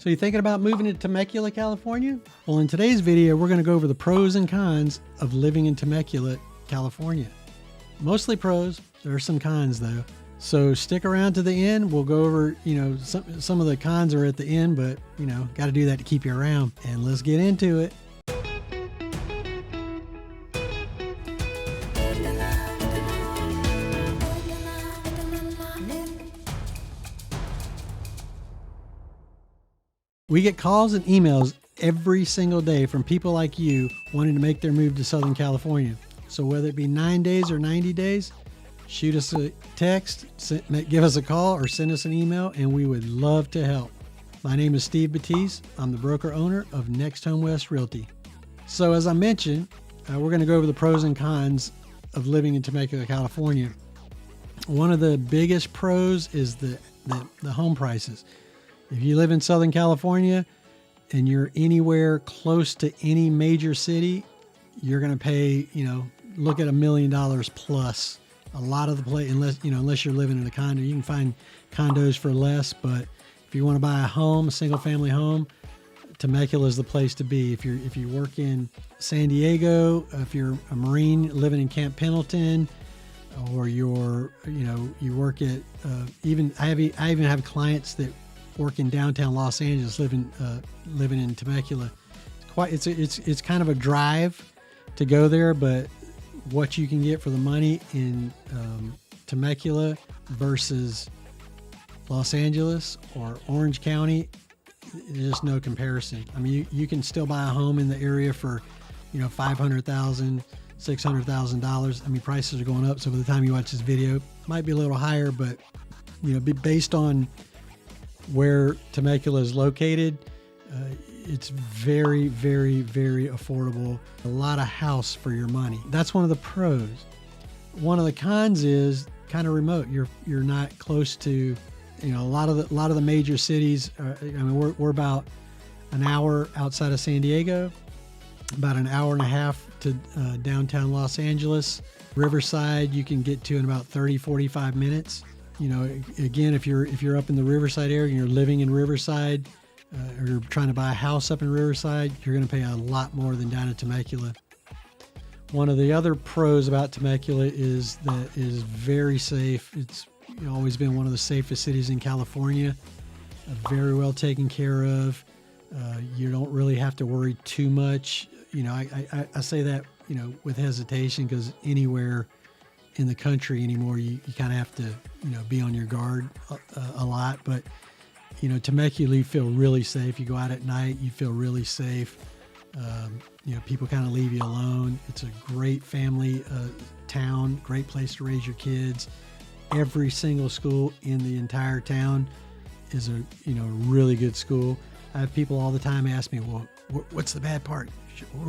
So you thinking about moving to Temecula, California? Well, in today's video, we're going to go over the pros and cons of living in Temecula, California. Mostly pros. There are some cons though. So stick around to the end. We'll go over, some of the cons are at the end, but got to do that to keep you around. And let's get into it. We get calls and emails every single day from people like you wanting to make their move to Southern California. So whether it be 9 days or 90 days, shoot us a text, give us a call, or send us an email, and we would love to help. My name is Steve Batiste. I'm the broker owner of Next Home West Realty. So as I mentioned, we're going to go over the pros and cons of living in Temecula, California. One of the biggest pros is the home prices. If you live in Southern California and you're anywhere close to any major city, you're going to pay, look at $1 million plus. A lot of the place, unless you're living in a condo, you can find condos for less. But if you want to buy a home, a single family home, Temecula is the place to be. If you work in San Diego, if you're a Marine living in Camp Pendleton, or you work at I even have clients that work in downtown Los Angeles, living in Temecula. It's kind of a drive to go there, but what you can get for the money in Temecula versus Los Angeles or Orange County, there's just no comparison. I mean, you can still buy a home in the area for, $500,000, $600,000. I mean, prices are going up. So by the time you watch this video, it might be a little higher, but based on where Temecula is located, it's very, very, very affordable. A lot of house for your money. That's one of the pros. One of the cons is kind of remote. You're not close to, a lot of the major cities. We're about an hour outside of San Diego, about an hour and a half to downtown Los Angeles. Riverside you can get to in about 30, 45 minutes. Again, if you're up in the Riverside area and you're living in Riverside, or you're trying to buy a house up in Riverside, you're going to pay a lot more than down in Temecula. One of the other pros about Temecula is that it is very safe. It's always been one of the safest cities in California. Very well taken care of. You don't really have to worry too much. I say that with hesitation, because anywhere in the country anymore, you kind of have to be on your guard a lot. But Temecula, you feel really safe. You go out at night, you feel really safe. People kind of leave you alone. It's a great family town, great place to raise your kids. Every single school in the entire town is a really good school. I have people all the time ask me, well, what's the bad part?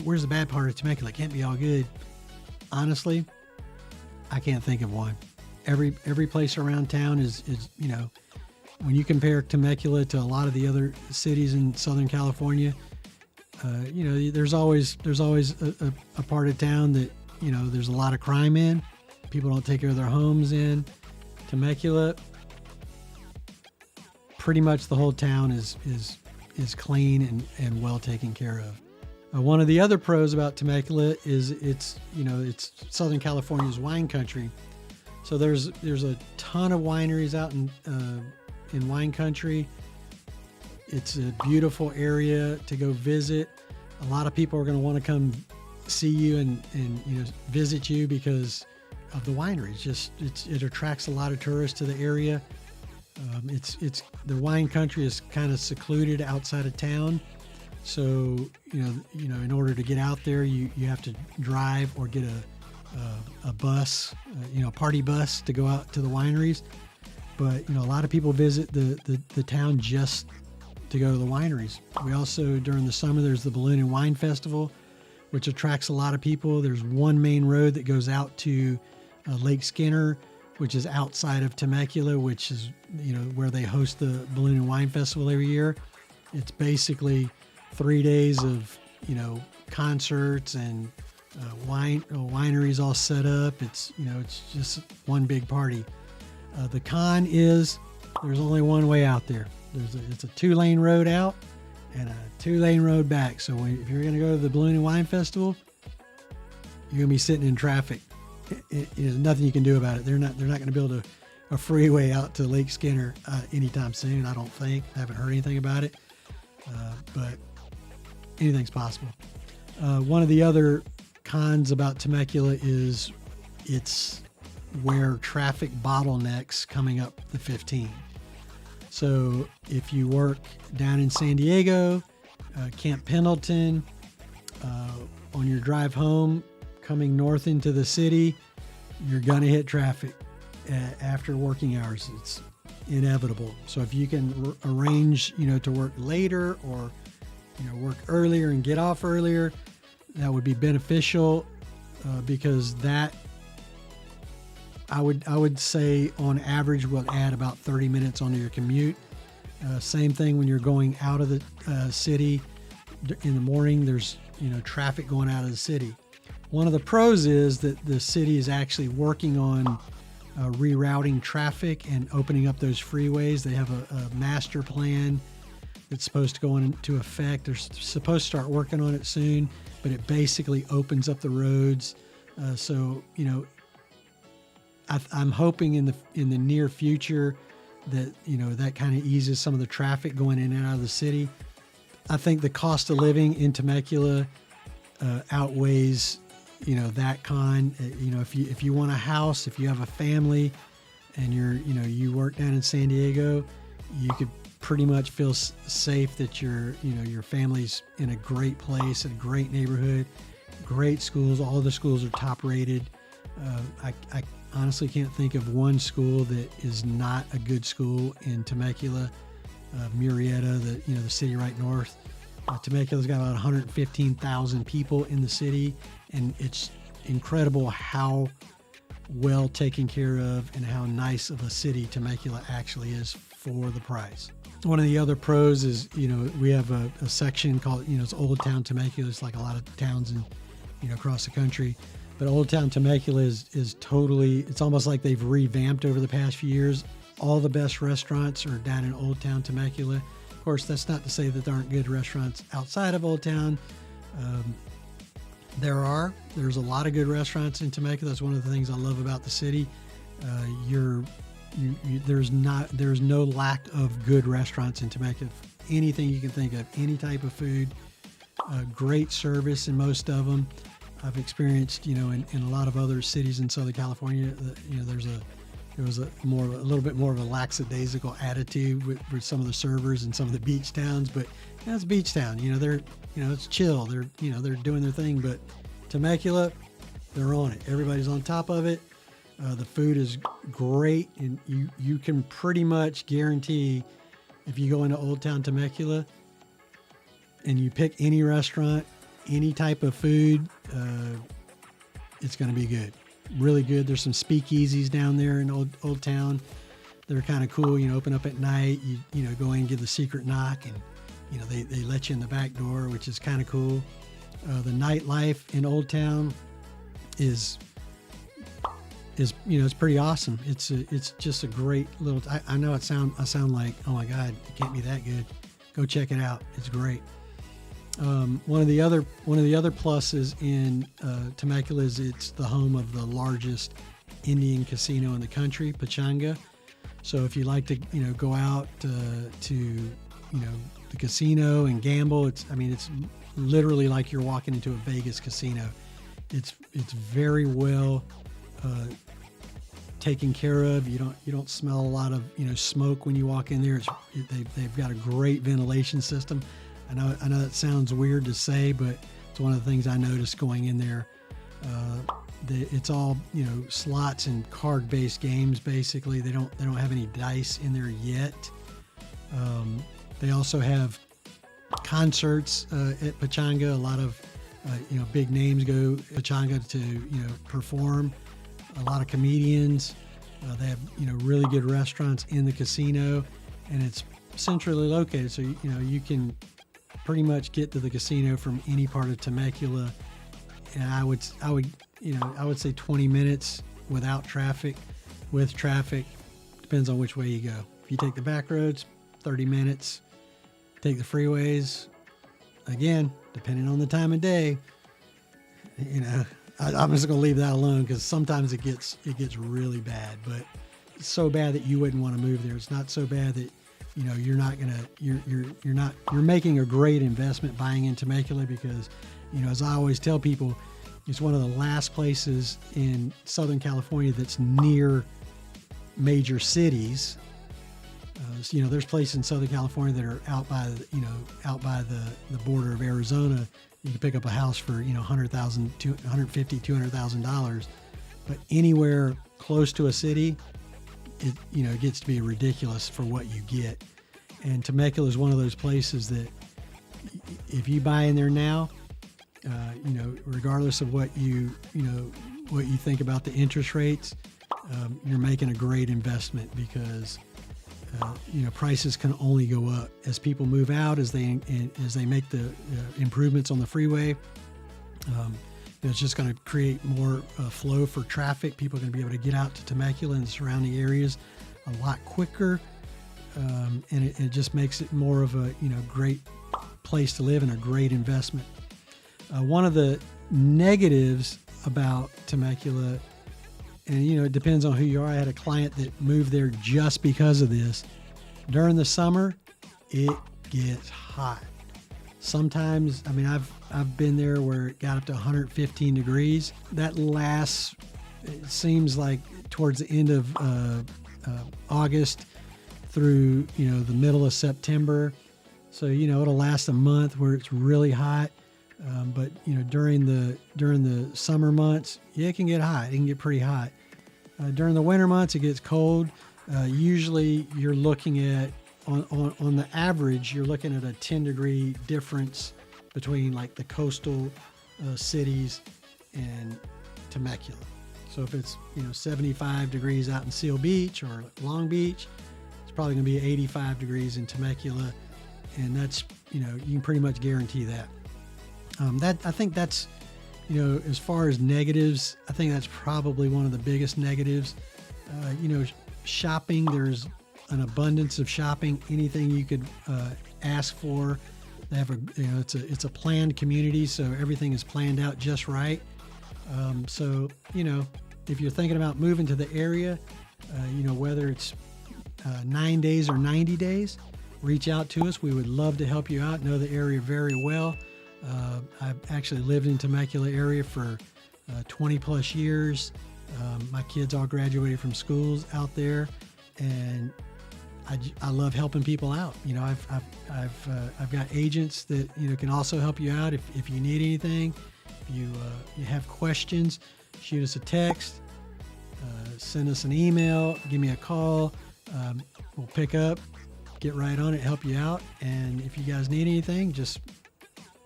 Where's the bad part of Temecula? It can't be all good. Honestly, I can't think of one. Every place around town is when you compare Temecula to a lot of the other cities in Southern California, there's always a part of town that there's a lot of crime in. People don't take care of their homes in. Temecula, pretty much the whole town is clean and well taken care of. One of the other pros about Temecula is it's Southern California's wine country. So there's a ton of wineries out in wine country. It's a beautiful area to go visit. A lot of people are going to want to come see you and visit you because of the wineries. It attracts a lot of tourists to the area. It's the wine country is kind of secluded outside of town. So, in order to get out there, you have to drive or get a bus, a party bus to go out to the wineries. But, a lot of people visit the town just to go to the wineries. We also, during the summer, there's the Balloon and Wine Festival, which attracts a lot of people. There's one main road that goes out to Lake Skinner, which is outside of Temecula, which is, where they host the Balloon and Wine Festival every year. It's basically 3 days of, concerts and wineries all set up. It's just one big party. The con is there's only one way out there. It's a 2-lane road out and a 2-lane road back. So if you're going to go to the Balloon and Wine Festival, you're going to be sitting in traffic. There's nothing you can do about it. They're not going to build a freeway out to Lake Skinner anytime soon. I don't think. I haven't heard anything about it, but anything's possible. One of the other cons about Temecula is it's where traffic bottlenecks coming up the 15. So if you work down in San Diego, Camp Pendleton, on your drive home, coming north into the city, you're going to hit traffic after working hours. It's inevitable. So if you can arrange, to work later or, work earlier and get off earlier, that would be beneficial because that, I would say on average will add about 30 minutes onto your commute. Same thing when you're going out of the city in the morning, there's, traffic going out of the city. One of the pros is that the city is actually working on rerouting traffic and opening up those freeways. They have a master plan that's supposed to go into effect. They're supposed to start working on it soon, but it basically opens up the roads. So, I'm hoping in the near future that, that kind of eases some of the traffic going in and out of the city. I think the cost of living in Temecula outweighs, that con. If you want a house, if you have a family and you work down in San Diego, you could pretty much feel safe that your family's in a great place, a great neighborhood, great schools. All the schools are top rated. I honestly can't think of one school that is not a good school in Temecula. Murrieta, the city right north. Temecula's got about 115,000 people in the city, and it's incredible how well taken care of and how nice of a city Temecula actually is for the price. One of the other pros is, we have a section called, it's Old Town Temecula. It's like a lot of towns across the country. But Old Town Temecula is totally, it's almost like they've revamped over the past few years. All the best restaurants are down in Old Town Temecula. Of course, that's not to say that there aren't good restaurants outside of Old Town. There's a lot of good restaurants in Temecula. That's one of the things I love about the city. There's no lack of good restaurants in Temecula. Anything you can think of, any type of food, great service in most of them. I've experienced, in a lot of other cities in Southern California, there was a little bit more of a lackadaisical attitude with some of the servers in some of the beach towns, but it's a beach town. They're, it's chill. They're doing their thing. But Temecula, they're on it. Everybody's on top of it. The food is great, and you can pretty much guarantee if you go into Old Town Temecula and you pick any restaurant, any type of food, it's going to be good. Really good. There's some speakeasies down there in Old Town. They're kind of cool. Open up at night. You go in and give the secret knock, and they let you in the back door, which is kind of cool. The nightlife in Old Town is it's pretty awesome. It's just a great little. I know I sound like, oh my God, it can't be that good. Go check it out. It's great. One of the other pluses in Temecula is it's the home of the largest Indian casino in the country, Pechanga. So if you like to go out to the casino and gamble, it's literally like you're walking into a Vegas casino. It's very well taken care of. You don't smell a lot of smoke when you walk in there. They've got a great ventilation system. I know that sounds weird to say, but it's one of the things I noticed going in there. It's all slots and card-based games. Basically, they don't have any dice in there yet. They also have concerts at Pechanga. A lot of big names go to Pechanga to perform. A lot of comedians. They have really good restaurants in the casino, and it's centrally located, so you can pretty much get to the casino from any part of Temecula. And I would say 20 minutes without traffic. With traffic, depends on which way you go. If you take the back roads, 30 minutes. Take the freeways. Again, depending on the time of day, I'm just going to leave that alone because sometimes it gets really bad, but it's so bad that you wouldn't want to move there. It's not so bad that, you're making a great investment buying in Temecula because, as I always tell people, it's one of the last places in Southern California that's near major cities. There's places in Southern California that are out by the border of Arizona. You can pick up a house for, $100,000, $150,000, $200,000. But anywhere close to a city, it gets to be ridiculous for what you get. And Temecula is one of those places that if you buy in there now, regardless of what you think about the interest rates, you're making a great investment because prices can only go up as people move out, as they make the improvements on the freeway. It's just going to create more flow for traffic. People are going to be able to get out to Temecula and the surrounding areas a lot quicker, and it just makes it more of a great place to live and a great investment. One of the negatives about Temecula, and it depends on who you are. I had a client that moved there just because of this. During the summer, it gets hot. Sometimes, I've been there where it got up to 115 degrees. That lasts, it seems like, towards the end of August through the middle of September. So it'll last a month where it's really hot. But during the summer months, it can get hot. It can get pretty hot. During the winter months, it gets cold. Usually, you're looking at on the average, you're looking at a 10-degree difference between like the coastal cities and Temecula. So if it's 75 degrees out in Seal Beach or Long Beach, it's probably going to be 85 degrees in Temecula, and that's you can pretty much guarantee that. I think that's, as far as negatives, I think that's probably one of the biggest negatives. Shopping, there's an abundance of shopping, anything you could ask for. They have it's a planned community, so everything is planned out just right. So, if you're thinking about moving to the area, whether it's 9 days or 90 days, reach out to us. We would love to help you out, know the area very well. I've actually lived in Temecula area for 20 plus years. My kids all graduated from schools out there, and I love helping people out. I've got agents that can also help you out if you need anything. If you have questions, shoot us a text, send us an email, give me a call. We'll pick up, get right on it, help you out. And if you guys need anything, just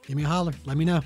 give me a holler. Let me know.